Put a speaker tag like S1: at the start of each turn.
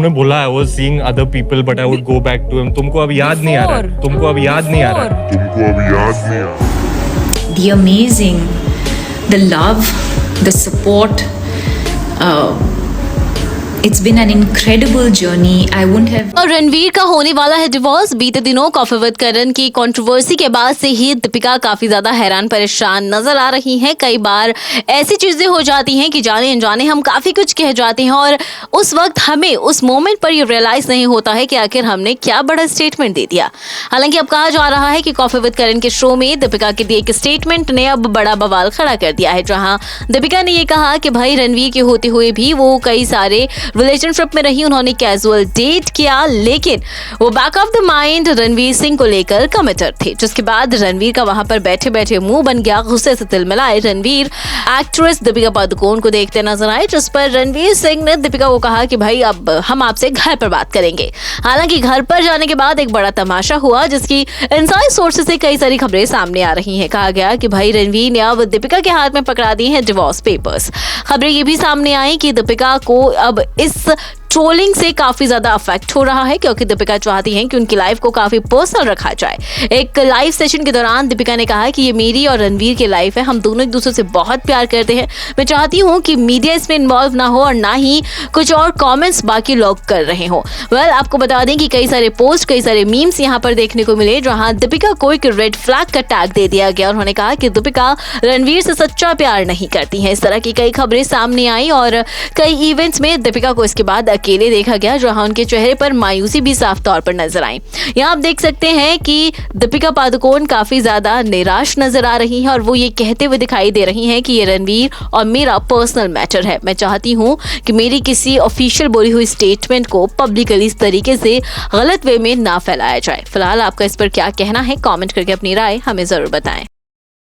S1: उन्होंने बोला I was seeing other people but I would go back to him. तुमको अब याद नहीं आ रहा है, तुमको अब याद नहीं आ रहा है।
S2: The amazing, the love, the support. It's been an incredible journey. I wouldn't have.
S3: और रणवीर का होने वाला है डिवोर्स। बीते दिनों कॉफी विद करण की कंट्रोवर्सी के बाद से ही दीपिका काफी ज्यादा हैरान परेशान नजर आ रही हैं। कई बार ऐसी चीजें हो जाती हैं कि जाने अनजाने हम काफी कुछ कह जाते हैं और उस वक्त हमें उस मोमेंट पर ये रियलाइज नहीं होता है कि आखिर हमने क्या बड़ा स्टेटमेंट दे दिया। हालांकि अब कहा जा रहा है कि कॉफी विद करण के शो में दीपिका के दिए एक स्टेटमेंट ने अब बड़ा बवाल खड़ा कर दिया है, जहां दीपिका ने ये कहा कि भाई रणवीर के होते हुए भी वो कई सारे रिलेशनशिप में रही, उन्होंने कैजुअल डेट किया, लेकिन वो back of the mind Ranveer Singh को लेकर कमिटेड थे। जिसके बाद रणवीर का वहां पर बैठे बैठे मुंह बन गया। गुस्से से तिलमिलाए रणवीर एक्ट्रेस दीपिका पादुकोण को देखते नजर आए, जिस पर रणवीर सिंह ने दीपिका को कहा कि भाई अब हम आपसे घर पर बात करेंगे। हालांकि घर पर जाने के बाद एक बड़ा तमाशा हुआ, जिसकी इनसाइड सोर्सेज से कई सारी खबरें सामने आ रही हैं। कहा गया कि भाई रणवीर ने अब दीपिका के हाथ में पकड़ा दी है डिवोर्स पेपर्स। खबरें ये भी सामने आई कि दीपिका को अब इस ट्रोलिंग से काफी ज्यादा अफेक्ट हो रहा है, क्योंकि दीपिका चाहती हैं कि उनकी लाइफ को काफी पर्सनल रखा जाए। एक लाइव सेशन के दौरान दीपिका ने कहा कि ये मेरी और रणवीर की लाइफ है, हम दोनों एक दूसरे से बहुत प्यार करते हैं। मैं चाहती हूँ कि मीडिया इसमें इन्वॉल्व ना हो और ना ही कुछ और कमेंट्स बाकी लोग कर रहे हो। आपको बता दें कि कई सारे पोस्ट, कई सारे मीम्स यहाँ पर देखने को मिले, जहाँ दीपिका को एक रेड फ्लैग का टैग दे दिया गया। उन्होंने कहा कि दीपिका रणवीर से सच्चा प्यार नहीं करती है। इस तरह की कई खबरें सामने आई और कई इवेंट्स में दीपिका को इसके बाद अकेले देखा गया, जहां उनके चेहरे पर मायूसी भी साफ तौर पर नजर आई। यहां आप देख सकते हैं कि दीपिका पादुकोण काफी ज्यादा निराश नजर आ रही हैं और वो ये कहते हुए दिखाई दे रही हैं कि ये रणवीर और मेरा पर्सनल मैटर है। मैं चाहती हूं कि मेरी किसी ऑफिशियल बोली हुई स्टेटमेंट को पब्लिकली इस तरीके से गलत वे में ना फैलाया जाए। फिलहाल आपका इस पर क्या कहना है, कमेंट करके अपनी राय हमें जरूर बताएं।